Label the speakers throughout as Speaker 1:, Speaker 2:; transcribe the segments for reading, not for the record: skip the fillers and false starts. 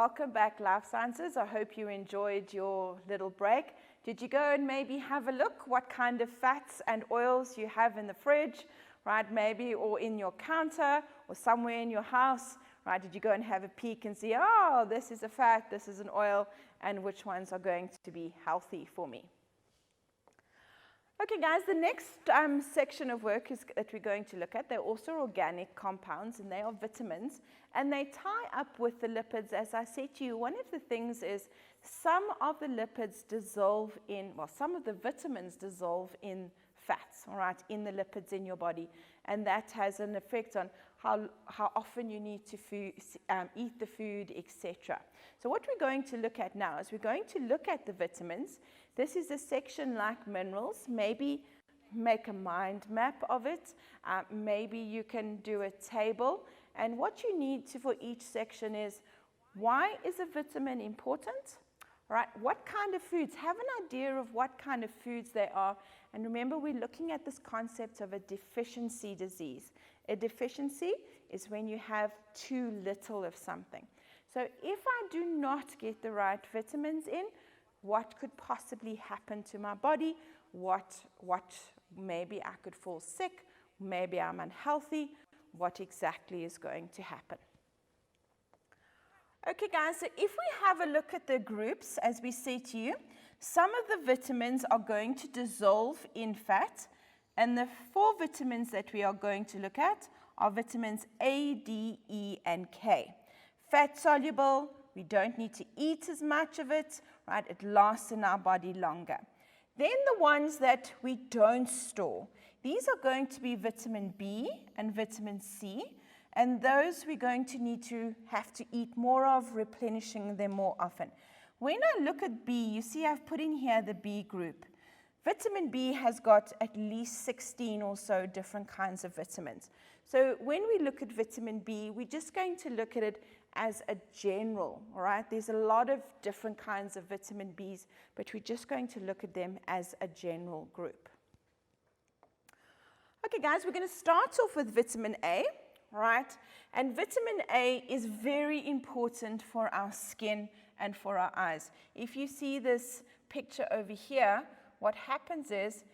Speaker 1: welcome back, Life Sciences. I hope you enjoyed your little break. Did you go and maybe have a look what kind of fats and oils you have in the fridge, right? Maybe, or in your counter, or somewhere in your house, right? Did you go and have a peek and see, oh, this is a fat, this is an oil, and which ones are going to be healthy for me? Okay, guys, the next section of work that we're going to look at, they're also organic compounds, and they are vitamins, and they tie up with the lipids. As I said to you, one of the things is some of the lipids dissolve in, well, some of the vitamins dissolve in fats, all right, in the lipids in your body, and that has an effect on how often you need to eat the food, etc. So what we're going to look at now is we're going to look at the vitamins. This is a section like minerals. Maybe make a mind map of it. Maybe you can do a table. And what you need to for each section is, why is a vitamin important? All right, what kind of foods? Have an idea of what kind of foods they are. And remember, we're looking at this concept of a deficiency disease. A deficiency is when you have too little of something. So if I do not get the right vitamins in, what could possibly happen to my body? What maybe I could fall sick, maybe I'm unhealthy. What exactly is going to happen? Okay, guys, so if we have a look at the groups, as we say to you, some of the vitamins are going to dissolve in fat, and the 4 vitamins that we are going to look at are vitamins A, D, E, and K. Fat soluble, we don't need to eat as much of it, right? It lasts in our body longer. Then the ones that we don't store, these are going to be vitamin B and vitamin C, and those we're going to need to have to eat more of, replenishing them more often. When I look at B, you see I've put in here the B group. Vitamin B has got at least 16 or so different kinds of vitamins. So when we look at vitamin B, we're just going to look at it as a general, all right? There's a lot of different kinds of vitamin Bs, but we're just going to look at them as a general group. Okay, guys, we're going to start off with vitamin A, right? And vitamin A is very important for our skin and for our eyes. If you see this picture over here, what happens is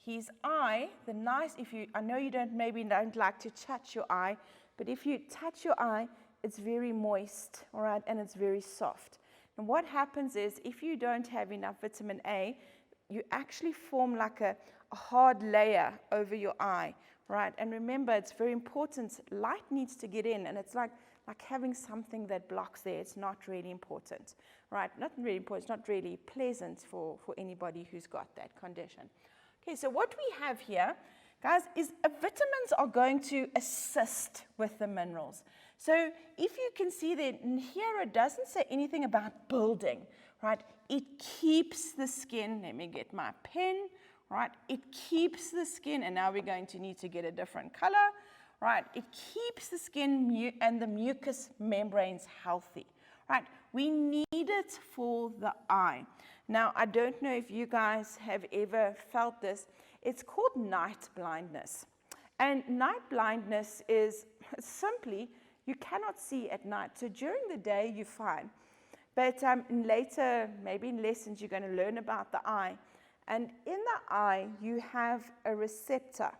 Speaker 1: his eye, I know you maybe don't like to touch your eye, but if you touch your eye, it's very moist, all right, and it's very soft. And what happens is, if you don't have enough vitamin A, you actually form like a hard layer over your eye, right? And remember, it's very important. Light needs to get in, and it's like having something that blocks there. It's not really important, right? Not really important. It's not really pleasant for anybody who's got that condition. Okay, so what we have here, guys, is vitamins are going to assist with the minerals. So if you can see that in here, it doesn't say anything about building, right? It keeps the skin. Let me get my pen, right? It keeps the skin, and now we're going to need to get a different color, right? It keeps the skin and the mucous membranes healthy, right? We need it for the eye. Now, I don't know if you guys have ever felt this. It's called night blindness. And night blindness is simply, you cannot see at night. So during the day, you're fine. But later, maybe in lessons, you're going to learn about the eye. And in the eye, you have a receptor.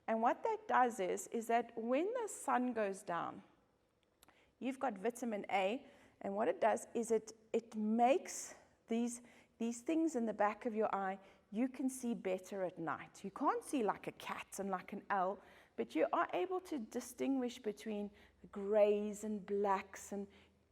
Speaker 1: And what that does is that when the sun goes down, you've got vitamin A, and what it does is it makes these things in the back of your eye, you can see better at night. You can't see like a cat and like an owl, but you are able to distinguish between grays and blacks, and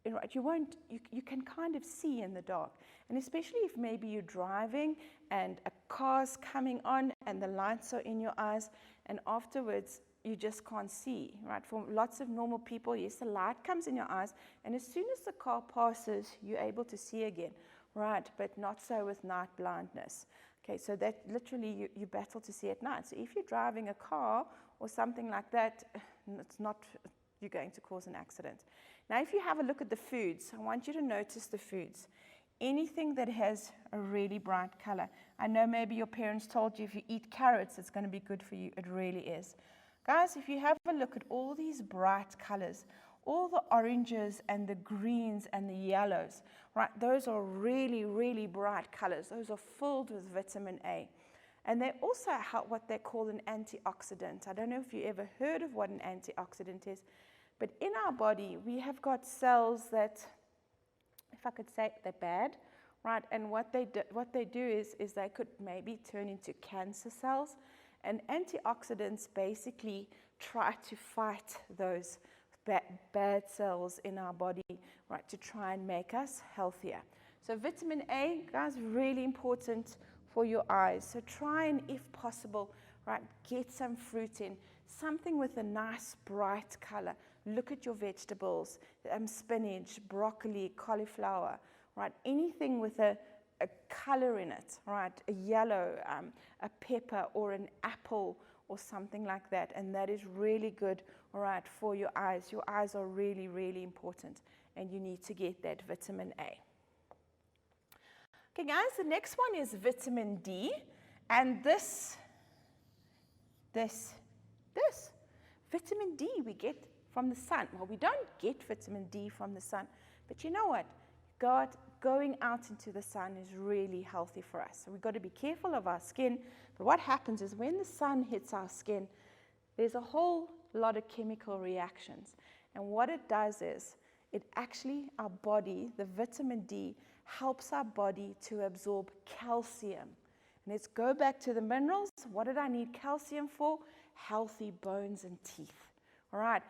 Speaker 1: you can kind of see in the dark. And especially if maybe you're driving and a car's coming on and the lights are in your eyes, and afterwards you just can't see, right? For lots of normal people, yes, the light comes in your eyes, and as soon as the car passes, you're able to see again, right? But not so with night blindness. Okay, so that literally you battle to see at night. So if you're driving a car or something like that, it's not, you're going to cause an accident. Now, if you have a look at the foods, I want you to notice the foods. Anything that has a really bright color. I know maybe your parents told you if you eat carrots, it's going to be good for you. It really is. Guys, if you have a look at all these bright colors, all the oranges and the greens and the yellows, right? Those are really, really bright colors. Those are filled with vitamin A. And they also have what they call an antioxidant. I don't know if you ever heard of what an antioxidant is, but in our body, we have got cells that, if I could say, they're bad, right? And what they do is they could maybe turn into cancer cells. And antioxidants basically try to fight those bad cells in our body, right, to try and make us healthier. So vitamin A, guys, really important for your eyes. So try and, if possible, right, get some fruit in, something with a nice bright color. Look at your vegetables, spinach, broccoli, cauliflower, right, anything with a color in it, right, a yellow, a pepper or an apple or something like that, and that is really good, all right, for your eyes. Your eyes are really, really important, and you need to get that vitamin A. Okay, guys, the next one is vitamin D, and this vitamin D we get from the sun. Well, we don't get vitamin D from the sun, but you know what? Going out into the sun is really healthy for us. So we've got to be careful of our skin. But what happens is when the sun hits our skin, there's a whole lot of chemical reactions. And what it does is, it actually, our body, the vitamin D, helps our body to absorb calcium. And let's go back to the minerals. What did I need calcium for? Healthy bones and teeth. All right.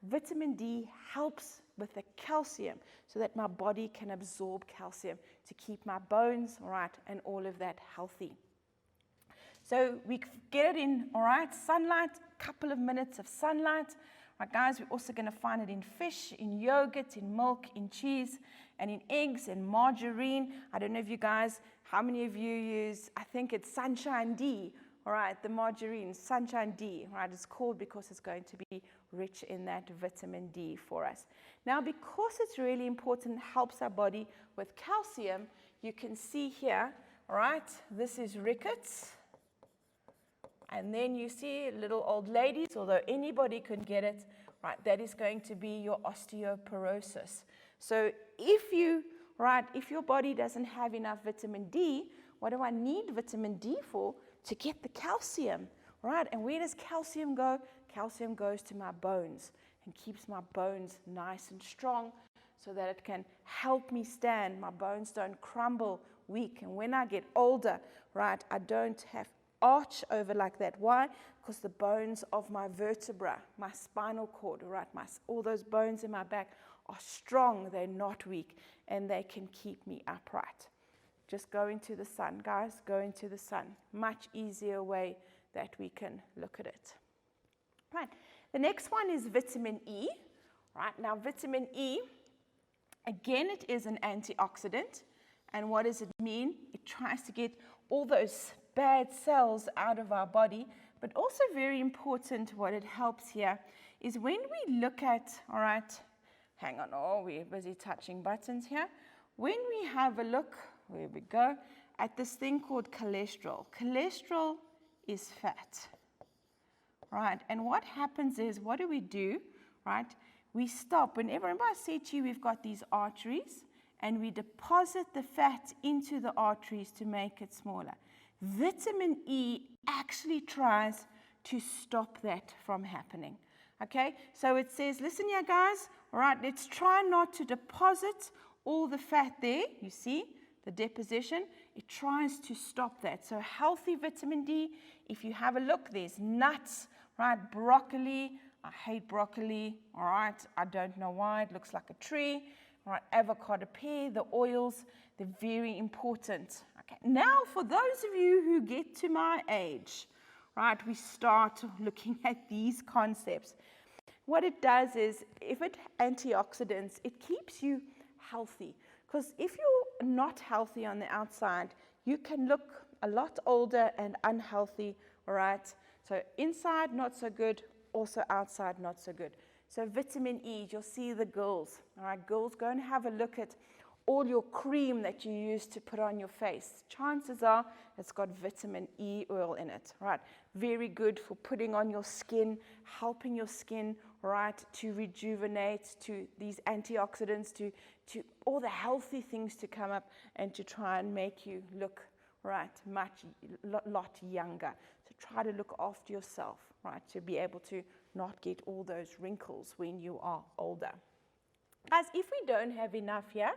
Speaker 1: Vitamin D helps with the calcium so that my body can absorb calcium to keep my bones, all right, and all of that healthy. So we get it in, all right, sunlight, a couple of minutes of sunlight. Right, guys, we're also going to find it in fish, in yogurt, in milk, in cheese, and in eggs, and margarine. I don't know if you guys, how many of you use, I think it's Sunshine D, all right, the margarine, Sunshine D, right, it's called because it's going to be rich in that vitamin D for us. Now, because it's really important, helps our body with calcium, you can see here, all right, this is rickets. And then you see little old ladies, although anybody can get it, right, that is going to be your osteoporosis. So if your body doesn't have enough vitamin D, what do I need vitamin D for? To get the calcium, right? And where does calcium go? Calcium goes to my bones and keeps my bones nice and strong so that it can help me stand. My bones don't crumble weak. And when I get older, right, I don't have arch over like that. Why? Because the bones of my vertebra, my spinal cord, right, all those bones in my back are strong. They're not weak, and they can keep me upright. Just go into the sun, guys, go into the sun. Much easier way that we can look at it. Right, the next one is vitamin E. Right, now vitamin E, again, it is an antioxidant. And what does it mean? It tries to get all those bad cells out of our body, but also very important, what it helps here is when we look at, all right, hang on, oh, we're busy touching buttons here. When we have a look, where we go, at this thing called cholesterol. Cholesterol is fat, right? And what happens is, what do? Right? We stop. Whenever I say to you, we've got these arteries, and we deposit the fat into the arteries to make it smaller. Vitamin E actually tries to stop that from happening. Okay? So it says, listen here, guys, all right, let's try not to deposit all the fat there, you see? The deposition, it tries to stop that. So healthy vitamin D, if you have a look, there's nuts, right? Broccoli, I hate broccoli, all right? I don't know why, it looks like a tree, all right? Avocado, pear, the oils, they're very important. Okay, now for those of you who get to my age, right, we start looking at these concepts. What it does is, if it antioxidants, it keeps you healthy. Because if you're not healthy on the outside, you can look a lot older and unhealthy, all right? So inside, not so good, also outside, not so good. So vitamin E, you'll see the girls, all right? Girls, go and have a look at all your cream that you use to put on your face, chances are it's got vitamin E oil in it, right? Very good for putting on your skin, helping your skin, right, to rejuvenate, to these antioxidants, to all the healthy things to come up and to try and make you look, right, lot younger. So try to look after yourself, right, to be able to not get all those wrinkles when you are older. Guys, if we don't have enough here,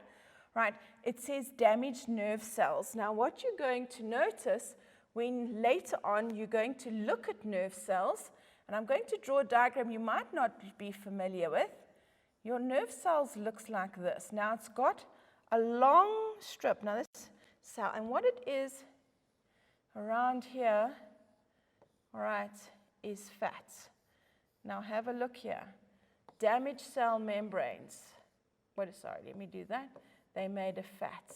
Speaker 1: right, it says damaged nerve cells. Now, what you're going to notice when later on you're going to look at nerve cells, and I'm going to draw a diagram you might not be familiar with. Your nerve cells looks like this. Now, it's got a long strip. Now, this cell, and what it is around here, all right, is fat. Now, have a look here. Damaged cell membranes. Sorry, let me do that. They're made of fats.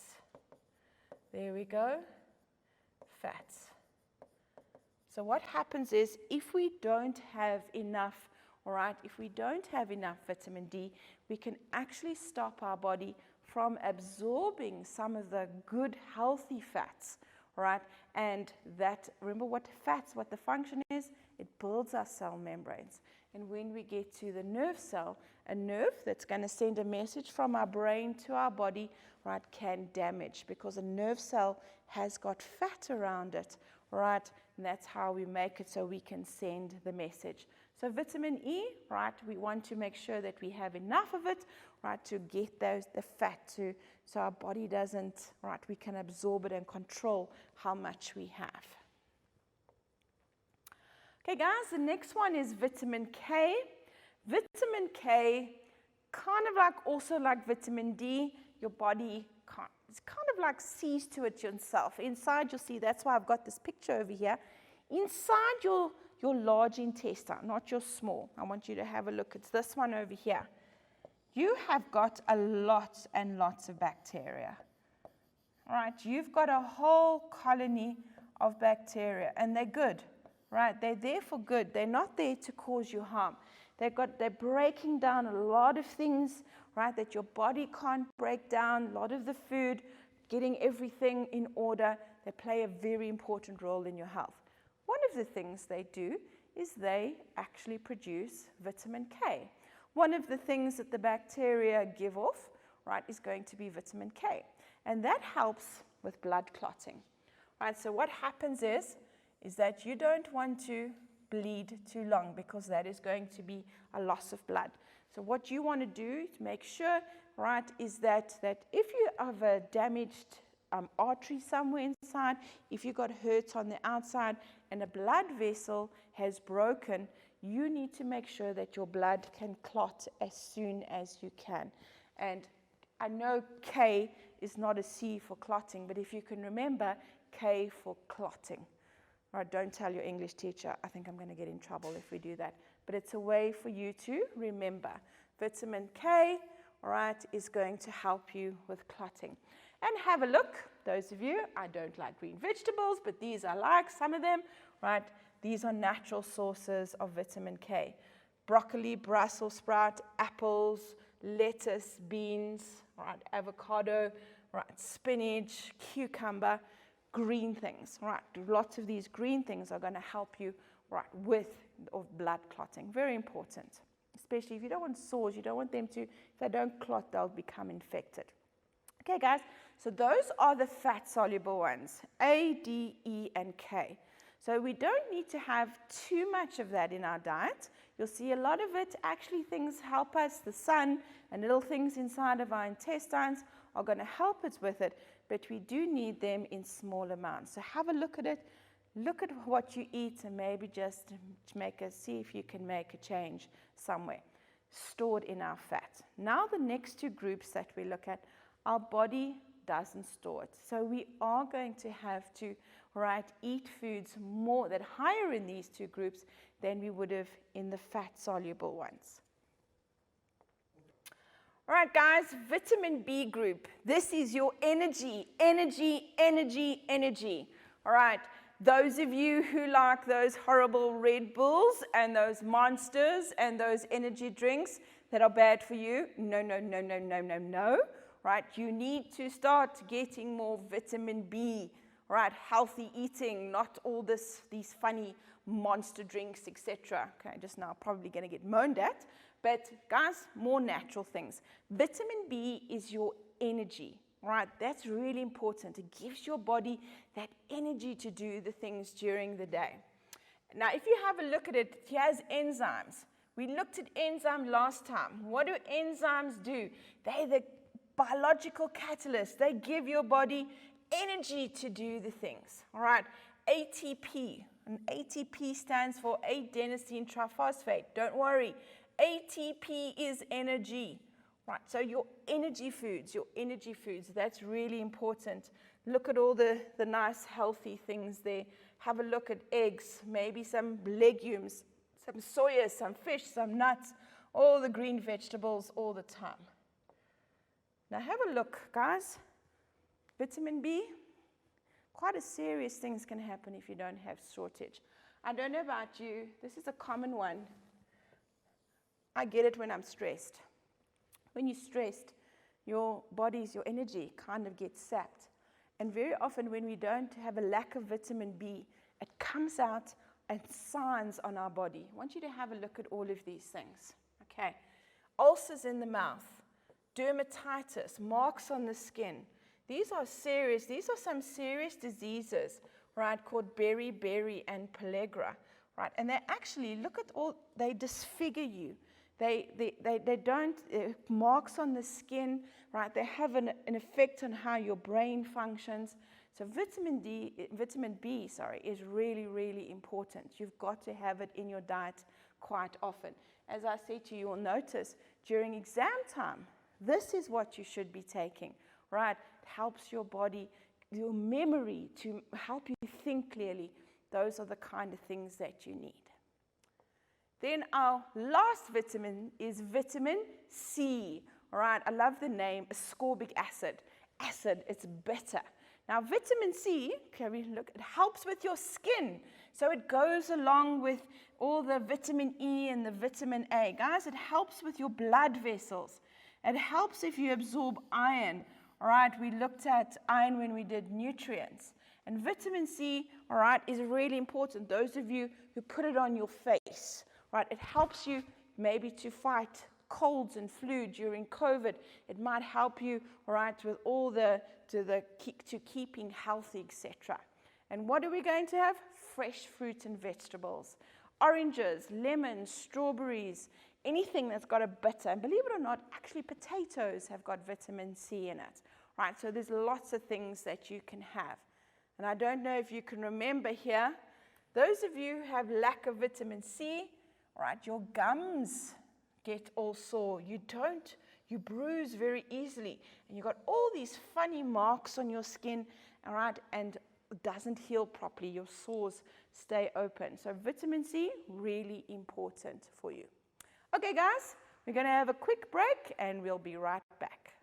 Speaker 1: There we go. Fats. So what happens is, if we don't have enough, all right, if we don't have enough vitamin D, we can actually stop our body from absorbing some of the good, healthy fats, all right? And that, remember what the function is? It builds our cell membranes. And when we get to the nerve cell, a nerve that's going to send a message from our brain to our body, right, can damage, because a nerve cell has got fat around it, right? And that's how we make it so we can send the message. So vitamin E, right, we want to make sure that we have enough of it, right, to get the fat to, so our body doesn't, right, we can absorb it and control how much we have. Okay, guys, the next one is vitamin K. Vitamin K, kind of like, also like vitamin D, your body can't, it's kind of like sees to it yourself. Inside, you'll see, that's why I've got this picture over here. Inside your large intestine, not your small. I want you to have a look. It's this one over here. You have got a lot and lots of bacteria. All right, you've got a whole colony of bacteria, and they're good, right? They're there for good. They're not there to cause you harm. They're breaking down a lot of things, right, that your body can't break down, a lot of the food, getting everything in order. They play a very important role in your health. One of the things they do is they actually produce vitamin K. One of the things that the bacteria give off, right, is going to be vitamin K. And that helps with blood clotting. Right, so what happens is that you don't want to bleed too long, because that is going to be a loss of blood. So what you want to do to make sure, right, is that if you have a damaged artery somewhere inside, if you got hurt on the outside and a blood vessel has broken, you need to make sure that your blood can clot as soon as you can. And I know K is not a C for clotting, but if you can remember, K for clotting. All right, don't tell your English teacher. I think I'm going to get in trouble if we do that. But it's a way for you to remember. Vitamin K, all right, is going to help you with clotting. And have a look, those of you, I don't like green vegetables, but these I like, some of them, right? These are natural sources of vitamin K. Broccoli, Brussels sprout, apples, lettuce, beans, right? Avocado, right? Spinach, cucumber, green things, right? Lots of these green things are going to help you, right, with blood clotting. Very important, especially if you don't want sores, you don't want them to, if they don't clot, they'll become infected. Okay, guys, so those are the fat-soluble ones, A, D, E, and K. So we don't need to have too much of that in our diet. You'll see a lot of it, actually things help us, the sun and little things inside of our intestines are going to help us with it, but we do need them in small amounts. So have a look at it, look at what you eat, and maybe just see if you can make a change somewhere. Stored in our fat. Now the next two groups that we look at, our body doesn't store it. So we are going to have to, right, eat foods more that higher in these two groups than we would have in the fat-soluble ones. All right, guys, vitamin B group. This is your energy, energy, energy, energy. All right, those of you who like those horrible Red Bulls and those Monsters and those energy drinks that are bad for you, no, no, no, no, no, no, no. right? You need to start getting more vitamin B, right? Healthy eating, not all these funny monster drinks, etc. Okay, just now probably going to get moaned at. But guys, more natural things. Vitamin B is your energy, right? That's really important. It gives your body that energy to do the things during the day. Now, if you have a look at it, here's enzymes. We looked at enzyme last time. What do enzymes do? They're the biological catalyst. They give your body energy to do the things, all right? ATP, and ATP stands for adenosine triphosphate. Don't worry, ATP is energy, right? So your energy foods, that's really important. Look at all the nice healthy things there. Have a look at eggs, maybe some legumes, some soya, some fish, some nuts, all the green vegetables all the time. Now have a look, guys. Vitamin B, quite a serious things can happen if you don't have shortage. I don't know about you, this is a common one. I get it when I'm stressed. When you're stressed, your body's, your energy kind of gets sapped. And very often when we don't have a lack of vitamin B, it comes out and signs on our body. I want you to have a look at all of these things. Okay, ulcers in the mouth, dermatitis, marks on the skin. These are serious, these are some serious diseases, right, called beriberi and pellagra, right? And they actually, look at all, they disfigure you. They don't, marks on the skin, right? They have an effect on how your brain functions. So vitamin B, is really, really important. You've got to have it in your diet quite often. As I said to you, you'll notice during exam time, this is what you should be taking, right? It helps your body, your memory, to help you think clearly. Those are the kind of things that you need. Then our last vitamin is vitamin C. All right, I love the name, ascorbic acid. Acid, it's bitter. Now, vitamin C, can we look, it helps with your skin. So it goes along with all the vitamin E and the vitamin A. Guys, it helps with your blood vessels. It helps if you absorb iron. All right, we looked at iron when we did nutrients. And vitamin C, all right, is really important. Those of you who put it on your face, right, it helps you maybe to fight colds and flu during COVID. It might help you, all right, with all to keeping healthy, etc. And what are we going to have? Fresh fruit and vegetables. Oranges, lemons, strawberries, anything that's got a bitter. And believe it or not, actually potatoes have got vitamin C in it, right? So there's lots of things that you can have. And I don't know if you can remember here, those of you who have lack of vitamin C, right, your gums get all sore. You bruise very easily. And you've got all these funny marks on your skin, all right, and it doesn't heal properly. Your sores stay open. So vitamin C, really important for you. Okay, guys, we're going to have a quick break, and we'll be right back.